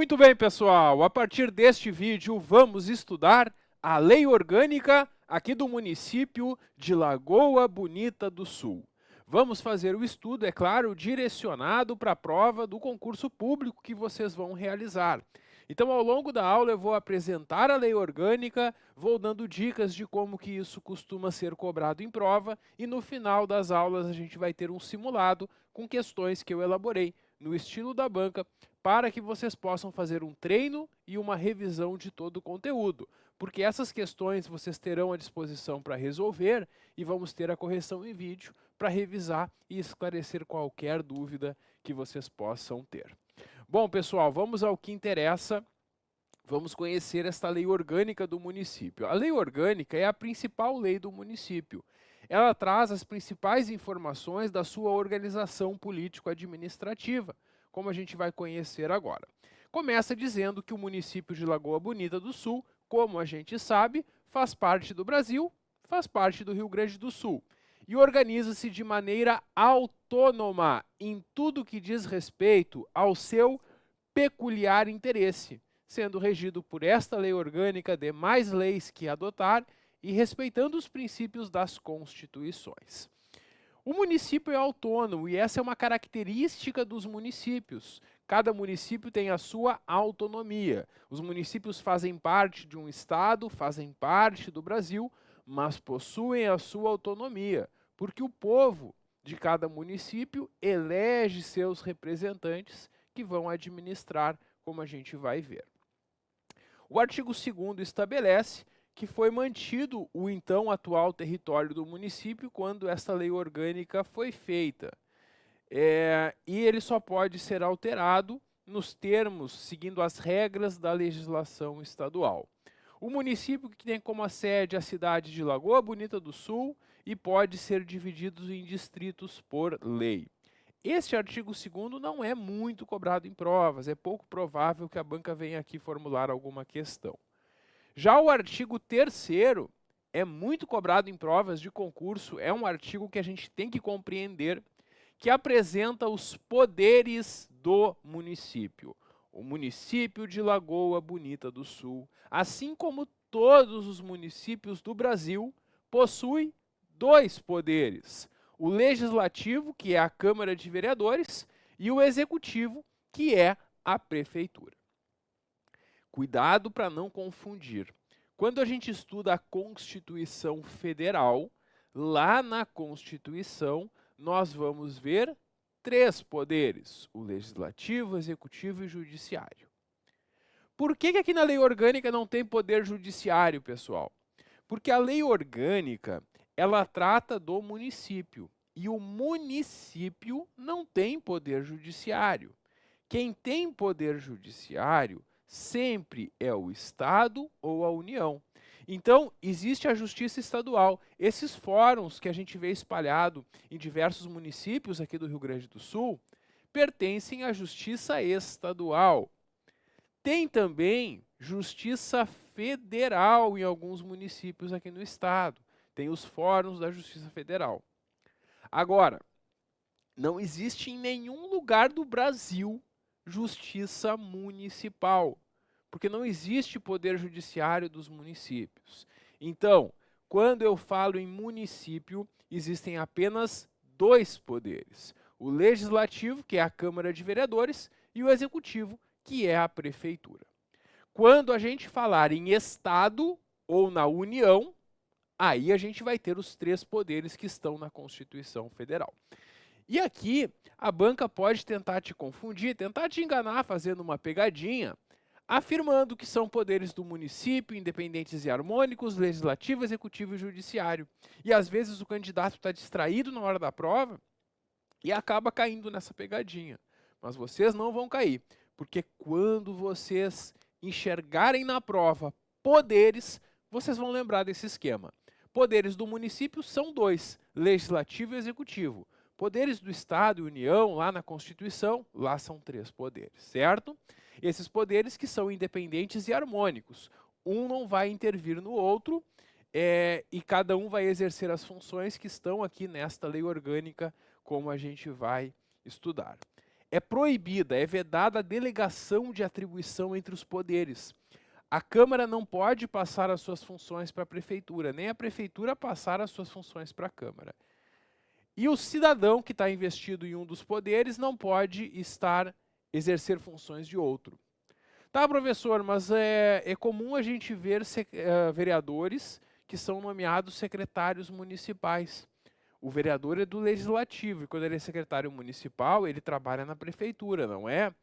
Muito bem, pessoal, a partir deste vídeo vamos estudar a Lei Orgânica aqui do município de Lagoa Bonita do Sul. Vamos fazer o estudo, é claro, direcionado para a prova do concurso público que vocês vão realizar. Então, ao longo da aula, eu vou apresentar a Lei Orgânica, vou dando dicas de como que isso costuma ser cobrado em prova e no final das aulas a gente vai ter um simulado com questões que eu elaborei no estilo da banca, para que vocês possam fazer um treino e uma revisão de todo o conteúdo, porque essas questões vocês terão à disposição para resolver e vamos ter a correção em vídeo para revisar e esclarecer qualquer dúvida que vocês possam ter. Bom, pessoal, vamos ao que interessa. Vamos conhecer esta lei orgânica do município. A lei orgânica é a principal lei do município. Ela traz as principais informações da sua organização político-administrativa, como a gente vai conhecer agora. Começa dizendo que o município de Lagoa Bonita do Sul, como a gente sabe, faz parte do Brasil, faz parte do Rio Grande do Sul e organiza-se de maneira autônoma em tudo que diz respeito ao seu peculiar interesse, sendo regido por esta lei orgânica, demais leis que adotar e respeitando os princípios das constituições. O município é autônomo e essa é uma característica dos municípios. Cada município tem a sua autonomia. Os municípios fazem parte de um estado, fazem parte do Brasil, mas possuem a sua autonomia, porque o povo de cada município elege seus representantes que vão administrar, como a gente vai ver. O artigo 2º estabelece que foi mantido o então atual território do município quando esta lei orgânica foi feita. E ele só pode ser alterado nos termos, seguindo as regras da legislação estadual. O município que tem como sede a cidade de Lagoa Bonita do Sul e pode ser dividido em distritos por lei. Este artigo 2º não é muito cobrado em provas, é pouco provável que a banca venha aqui formular alguma questão. Já o artigo 3º é muito cobrado em provas de concurso, é um artigo que a gente tem que compreender, que apresenta os poderes do município. O município de Lagoa Bonita do Sul, assim como todos os municípios do Brasil, possui dois poderes: o legislativo, que é a Câmara de Vereadores, e o executivo, que é a prefeitura. Cuidado para não confundir. Quando a gente estuda a Constituição Federal, lá na Constituição, nós vamos ver três poderes: o legislativo, o executivo e o judiciário. Por que aqui na lei orgânica não tem poder judiciário, pessoal? Porque a lei orgânica, ela trata do município e o município não tem poder judiciário. Quem tem poder judiciário sempre é o Estado ou a União. Então, existe a Justiça Estadual. Esses fóruns que a gente vê espalhado em diversos municípios aqui do Rio Grande do Sul pertencem à Justiça Estadual. Tem também Justiça Federal em alguns municípios aqui no estado. Tem os fóruns da Justiça Federal. Agora, não existe em nenhum lugar do Brasil justiça municipal, porque não existe poder judiciário dos municípios. Então, quando eu falo em município, existem apenas dois poderes: o legislativo, que é a Câmara de Vereadores, e o executivo, que é a prefeitura. Quando a gente falar em estado ou na União, aí a gente vai ter os três poderes que estão na Constituição Federal. E aqui a banca pode tentar te confundir, tentar te enganar fazendo uma pegadinha, afirmando que são poderes do município, independentes e harmônicos, legislativo, executivo e judiciário. E às vezes o candidato está distraído na hora da prova e acaba caindo nessa pegadinha. Mas vocês não vão cair, porque quando vocês enxergarem na prova poderes, vocês vão lembrar desse esquema. Poderes do município são dois: legislativo e executivo. Poderes do Estado e União, lá na Constituição, lá são três poderes, certo? Esses poderes que são independentes e harmônicos. Um não vai intervir no outro e cada um vai exercer as funções que estão aqui nesta lei orgânica, como a gente vai estudar. é proibida, é vedada a delegação de atribuição entre os poderes. A Câmara não pode passar as suas funções para a Prefeitura, nem a Prefeitura passar as suas funções para a Câmara. E o cidadão que está investido em um dos poderes não pode exercer funções de outro. Tá, professor, mas é comum a gente ver vereadores que são nomeados secretários municipais. O vereador é do Legislativo, e quando ele é secretário municipal, ele trabalha na Prefeitura, não é?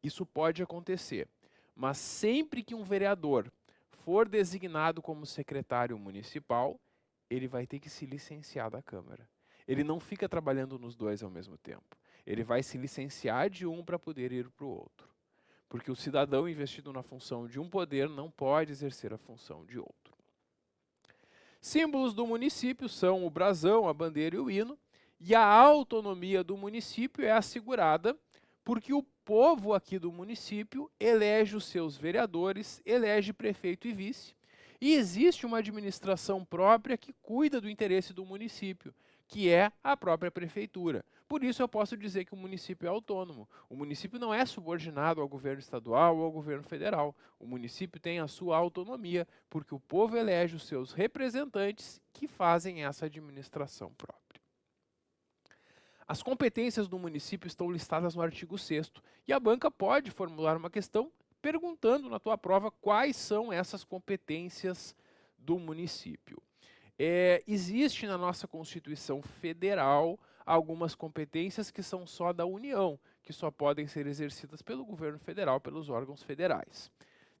Isso pode acontecer. Mas sempre que um vereador for designado como secretário municipal, ele vai ter que se licenciar da Câmara. Ele não fica trabalhando nos dois ao mesmo tempo. Ele vai se licenciar de um para poder ir para o outro. Porque o cidadão investido na função de um poder não pode exercer a função de outro. Símbolos do município são o brasão, a bandeira e o hino, e a autonomia do município é assegurada porque o povo aqui do município elege os seus vereadores, elege prefeito e vice, e existe uma administração própria que cuida do interesse do município, que é a própria prefeitura. Por isso eu posso dizer que o município é autônomo. O município não é subordinado ao governo estadual ou ao governo federal. O município tem a sua autonomia, porque o povo elege os seus representantes que fazem essa administração própria. As competências do município estão listadas no artigo 6º, e a banca pode formular uma questão perguntando na tua prova quais são essas competências do município. Existe na nossa Constituição Federal algumas competências que são só da União, que só podem ser exercidas pelo governo federal, pelos órgãos federais.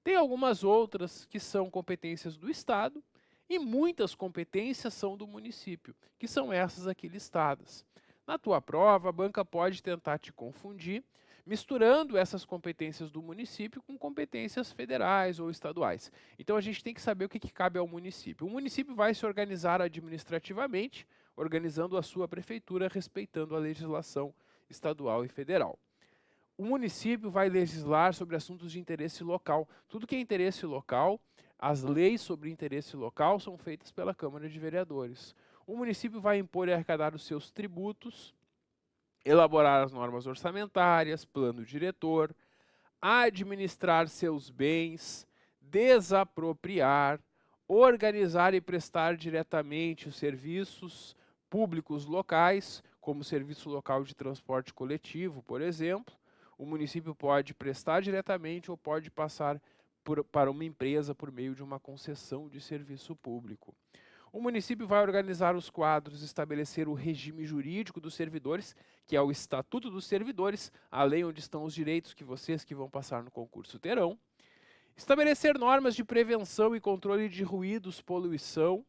Tem algumas outras que são competências do Estado e muitas competências são do município, que são essas aqui listadas. Na tua prova, a banca pode tentar te confundir, misturando essas competências do município com competências federais ou estaduais. Então a gente tem que saber o que cabe ao município. O município vai se organizar administrativamente, organizando a sua prefeitura, respeitando a legislação estadual e federal. O município vai legislar sobre assuntos de interesse local. Tudo que é interesse local, as leis sobre interesse local são feitas pela Câmara de Vereadores. O município vai impor e arrecadar os seus tributos, elaborar as normas orçamentárias, plano diretor, administrar seus bens, desapropriar, organizar e prestar diretamente os serviços públicos locais, como o serviço local de transporte coletivo, por exemplo. O município pode prestar diretamente ou pode passar para uma empresa por meio de uma concessão de serviço público. O município vai organizar os quadros, estabelecer o regime jurídico dos servidores, que é o Estatuto dos Servidores, a lei onde estão os direitos que vocês que vão passar no concurso terão. Estabelecer normas de prevenção e controle de ruídos, poluição.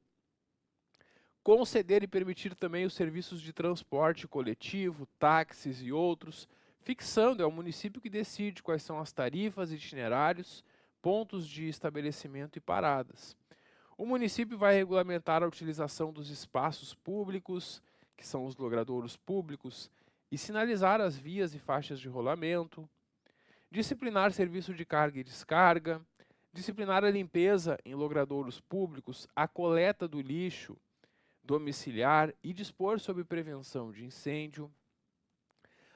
Conceder e permitir também os serviços de transporte coletivo, táxis e outros. Fixando, é o município que decide quais são as tarifas, itinerários, pontos de estabelecimento e paradas. O município vai regulamentar a utilização dos espaços públicos, que são os logradouros públicos, e sinalizar as vias e faixas de rolamento, disciplinar serviço de carga e descarga, disciplinar a limpeza em logradouros públicos, a coleta do lixo domiciliar e dispor sobre prevenção de incêndio.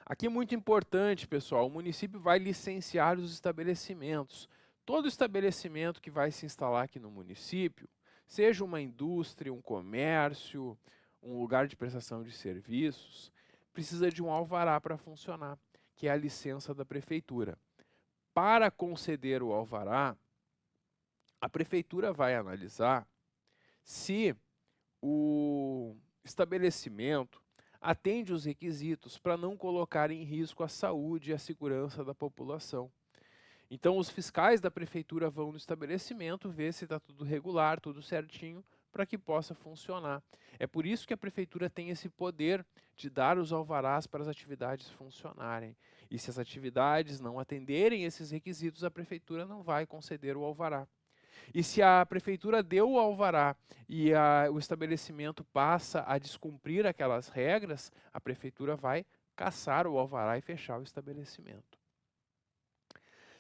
Aqui é muito importante, pessoal, o município vai licenciar os estabelecimentos. Todo estabelecimento que vai se instalar aqui no município, seja uma indústria, um comércio, um lugar de prestação de serviços, precisa de um alvará para funcionar, que é a licença da prefeitura. Para conceder o alvará, a prefeitura vai analisar se o estabelecimento atende os requisitos para não colocar em risco a saúde e a segurança da população. Então, os fiscais da prefeitura vão no estabelecimento ver se está tudo regular, tudo certinho, para que possa funcionar. É por isso que a prefeitura tem esse poder de dar os alvarás para as atividades funcionarem. E se as atividades não atenderem esses requisitos, a prefeitura não vai conceder o alvará. E se a prefeitura deu o alvará e o estabelecimento passa a descumprir aquelas regras, a prefeitura vai cassar o alvará e fechar o estabelecimento.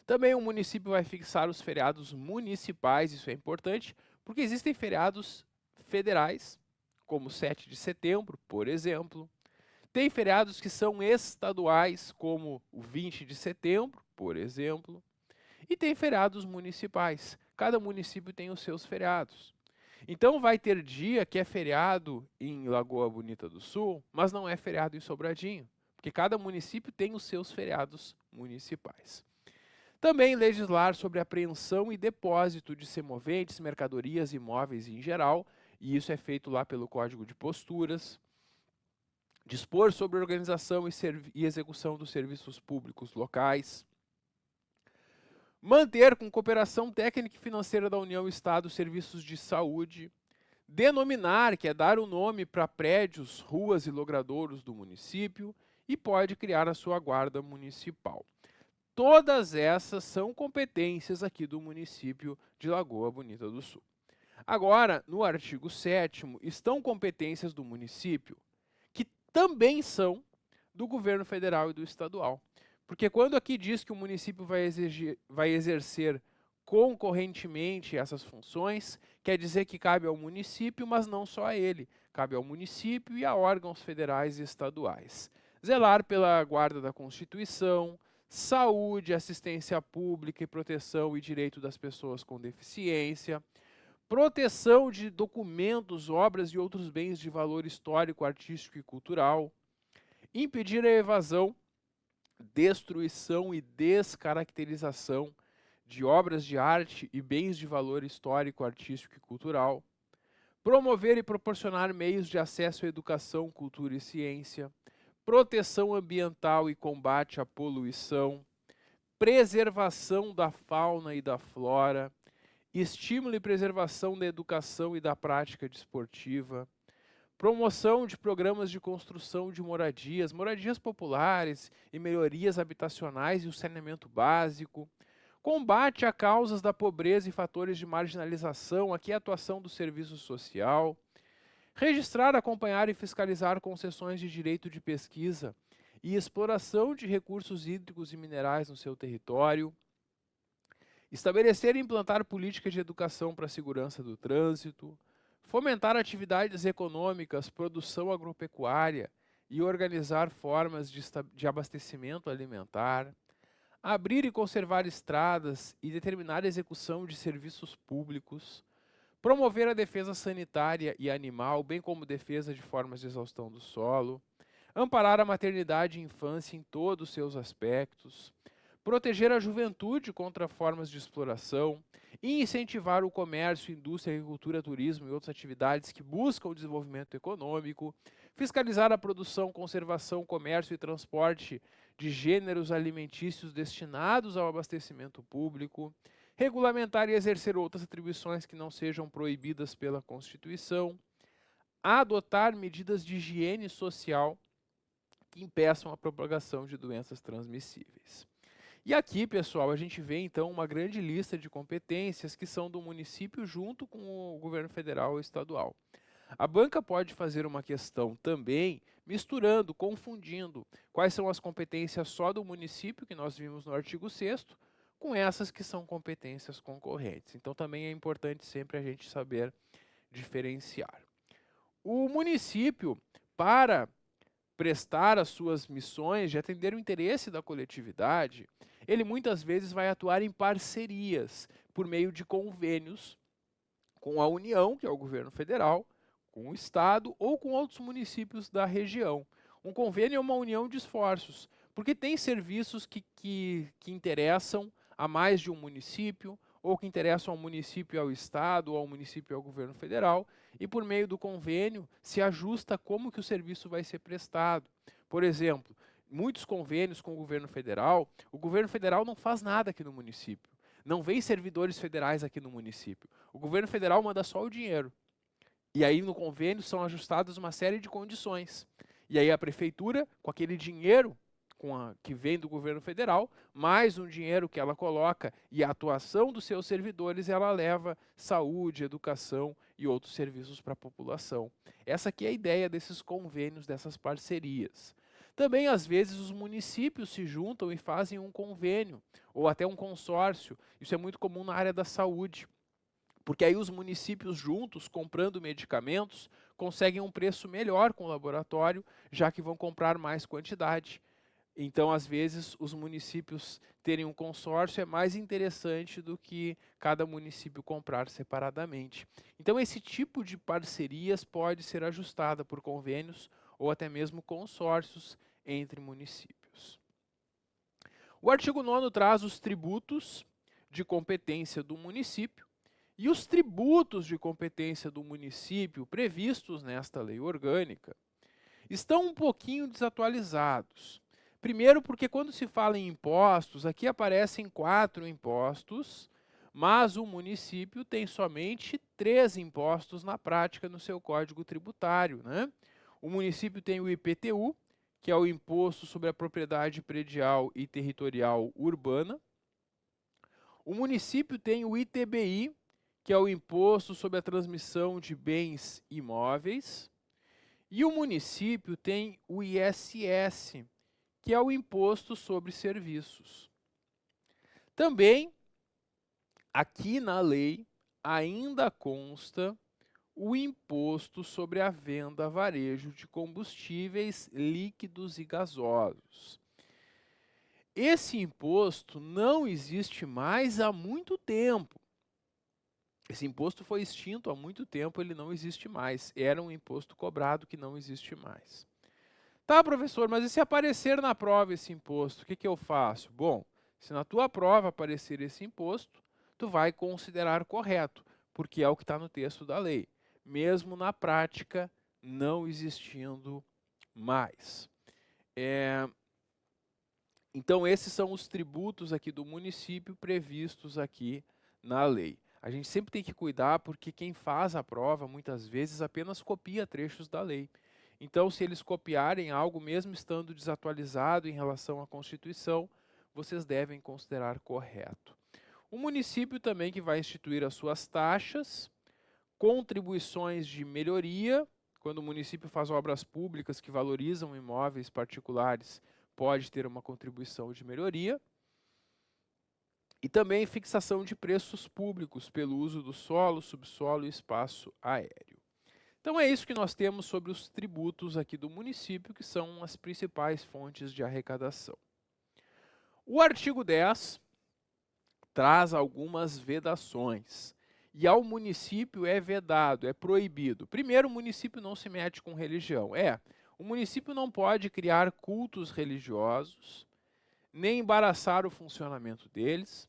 Também o município vai fixar os feriados municipais, isso é importante, porque existem feriados federais, como 7 de setembro, por exemplo. Tem feriados que são estaduais, como o 20 de setembro, por exemplo, e tem feriados municipais. Cada município tem os seus feriados. Então vai ter dia que é feriado em Lagoa Bonita do Sul, mas não é feriado em Sobradinho, porque cada município tem os seus feriados municipais. Também legislar sobre apreensão e depósito de semoventes, mercadorias e imóveis em geral, e isso é feito lá pelo Código de Posturas. Dispor sobre organização e execução dos serviços públicos locais. Manter com cooperação técnica e financeira da União e Estado serviços de saúde. Denominar, que é dar o nome para prédios, ruas e logradouros do município, e pode criar a sua guarda municipal. Todas essas são competências aqui do município de Lagoa Bonita do Sul. Agora, no artigo 7º, estão competências do município que também são do governo federal e do estadual. Porque quando aqui diz que o município vai exercer concorrentemente essas funções, quer dizer que cabe ao município, mas não só a ele. Cabe ao município e a órgãos federais e estaduais. Zelar pela guarda da Constituição, saúde, assistência pública e proteção e direito das pessoas com deficiência, proteção de documentos, obras e outros bens de valor histórico, artístico e cultural, impedir a evasão, destruição e descaracterização de obras de arte e bens de valor histórico, artístico e cultural, promover e proporcionar meios de acesso à educação, cultura e ciência, proteção ambiental e combate à poluição, preservação da fauna e da flora, estímulo e preservação da educação e da prática desportiva, promoção de programas de construção de moradias, moradias populares e melhorias habitacionais e o saneamento básico, combate a causas da pobreza e fatores de marginalização, aqui a atuação do serviço social, registrar, acompanhar e fiscalizar concessões de direito de pesquisa e exploração de recursos hídricos e minerais no seu território, estabelecer e implantar políticas de educação para a segurança do trânsito, fomentar atividades econômicas, produção agropecuária e organizar formas de abastecimento alimentar, abrir e conservar estradas e determinar a execução de serviços públicos, promover a defesa sanitária e animal, bem como defesa de formas de exaustão do solo, amparar a maternidade e infância em todos os seus aspectos, proteger a juventude contra formas de exploração e incentivar o comércio, indústria, agricultura, turismo e outras atividades que buscam o desenvolvimento econômico, fiscalizar a produção, conservação, comércio e transporte de gêneros alimentícios destinados ao abastecimento público, regulamentar e exercer outras atribuições que não sejam proibidas pela Constituição, adotar medidas de higiene social que impeçam a propagação de doenças transmissíveis. E aqui, pessoal, a gente vê então uma grande lista de competências que são do município junto com o governo federal ou estadual. A banca pode fazer uma questão também misturando, confundindo quais são as competências só do município, que nós vimos no artigo 6º, com essas que são competências concorrentes. Então também é importante sempre a gente saber diferenciar. O município, para prestar as suas missões de atender o interesse da coletividade, ele muitas vezes vai atuar em parcerias, por meio de convênios com a União, que é o governo federal, com o Estado ou com outros municípios da região. Um convênio é uma união de esforços, porque tem serviços que interessam a mais de um município, ou que interessam ao município e ao Estado, ou ao município e ao governo federal, e por meio do convênio se ajusta como que o serviço vai ser prestado. Por exemplo, muitos convênios com o governo federal não faz nada aqui no município. Não vem servidores federais aqui no município. O governo federal manda só o dinheiro. E aí no convênio são ajustadas uma série de condições. E aí a prefeitura, com aquele dinheiro que vem do governo federal, mais um dinheiro que ela coloca e a atuação dos seus servidores, ela leva saúde, educação e outros serviços para a população. Essa aqui é a ideia desses convênios, dessas parcerias. Também, às vezes, os municípios se juntam e fazem um convênio, ou até um consórcio. Isso é muito comum na área da saúde. Porque aí os municípios juntos, comprando medicamentos, conseguem um preço melhor com o laboratório, já que vão comprar mais quantidade. Então, às vezes, os municípios terem um consórcio é mais interessante do que cada município comprar separadamente. Então, esse tipo de parcerias pode ser ajustada por convênios ou até mesmo consórcios entre municípios. O artigo 9º traz os tributos de competência do município e os tributos de competência do município previstos nesta lei orgânica estão um pouquinho desatualizados. Primeiro porque quando se fala em impostos, aqui aparecem 4 impostos, mas o município tem somente 3 impostos na prática no seu código tributário, né? O município tem o IPTU, que é o Imposto sobre a Propriedade Predial e Territorial Urbana. O município tem o ITBI, que é o Imposto sobre a Transmissão de Bens Imóveis. E o município tem o ISS, que é o Imposto sobre Serviços. Também, aqui na lei, ainda consta o Imposto sobre a Venda a Varejo de Combustíveis líquidos e gasosos. Esse imposto não existe mais há muito tempo. Esse imposto foi extinto há muito tempo, ele não existe mais. Era um imposto cobrado que não existe mais. Tá, professor, mas e se aparecer na prova esse imposto, o que eu faço? Bom, se na tua prova aparecer esse imposto, tu vai considerar correto, porque é o que está no texto da lei, mesmo na prática não existindo mais. Então, esses são os tributos aqui do município previstos aqui na lei. A gente sempre tem que cuidar porque quem faz a prova, muitas vezes, apenas copia trechos da lei. Então, se eles copiarem algo, mesmo estando desatualizado em relação à Constituição, vocês devem considerar correto. O município também que vai instituir as suas taxas, contribuições de melhoria, quando o município faz obras públicas que valorizam imóveis particulares, pode ter uma contribuição de melhoria. E também fixação de preços públicos pelo uso do solo, subsolo e espaço aéreo. Então é isso que nós temos sobre os tributos aqui do município, que são as principais fontes de arrecadação. O artigo 10 traz algumas vedações. E ao município é vedado, é proibido. Primeiro, o município não se mete com religião. O município não pode criar cultos religiosos, nem embaraçar o funcionamento deles,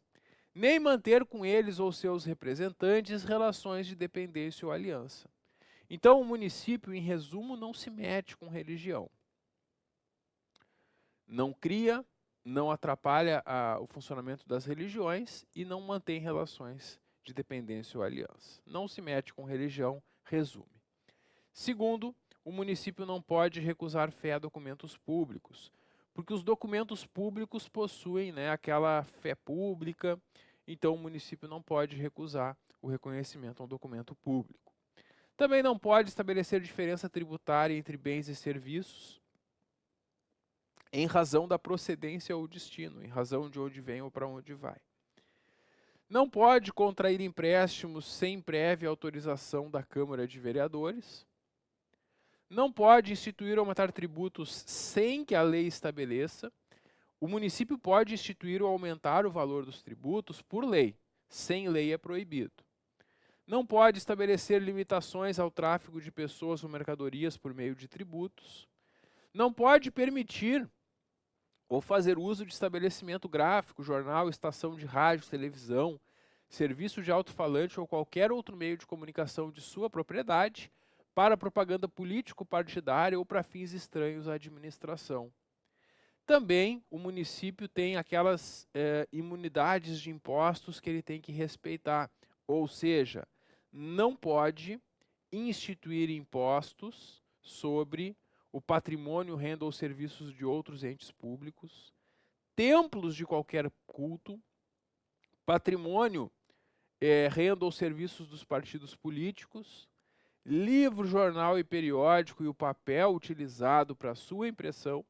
nem manter com eles ou seus representantes relações de dependência ou aliança. Então, o município, em resumo, não se mete com religião. Não cria, não atrapalha o funcionamento das religiões e não mantém relações de dependência ou aliança. Não se mete com religião, resume. Segundo, o município não pode recusar fé a documentos públicos, porque os documentos públicos possuem, aquela fé pública, então o município não pode recusar o reconhecimento a um documento público. Também não pode estabelecer diferença tributária entre bens e serviços em razão da procedência ou destino, em razão de onde vem ou para onde vai. Não pode contrair empréstimos sem prévia autorização da Câmara de Vereadores. Não pode instituir ou aumentar tributos sem que a lei estabeleça. O município pode instituir ou aumentar o valor dos tributos por lei. Sem lei é proibido. Não pode estabelecer limitações ao tráfego de pessoas ou mercadorias por meio de tributos. Não pode permitir ou fazer uso de estabelecimento gráfico, jornal, estação de rádio, televisão, serviço de alto-falante ou qualquer outro meio de comunicação de sua propriedade para propaganda político-partidária ou para fins estranhos à administração. Também o município tem aquelas imunidades de impostos que ele tem que respeitar, ou seja, não pode instituir impostos sobre o patrimônio, renda ou serviços de outros entes públicos, templos de qualquer culto, patrimônio, renda ou serviços dos partidos políticos, livro, jornal e periódico e o papel utilizado para sua impressão,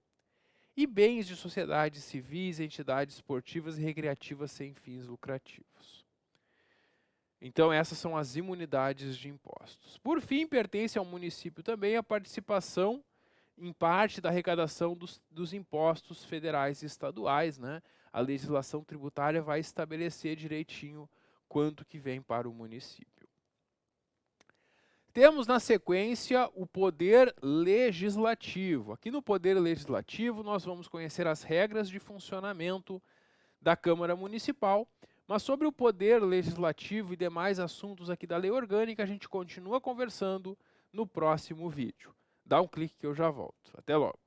e bens de sociedades civis, entidades esportivas e recreativas sem fins lucrativos. Então, essas são as imunidades de impostos. Por fim, pertence ao município também a participação em parte da arrecadação dos impostos federais e estaduais, né? A legislação tributária vai estabelecer direitinho quanto que vem para o município. Temos na sequência o poder legislativo. Aqui no poder legislativo nós vamos conhecer as regras de funcionamento da Câmara Municipal, mas sobre o poder legislativo e demais assuntos aqui da lei orgânica a gente continua conversando no próximo vídeo. Dá um clique que eu já volto. Até logo.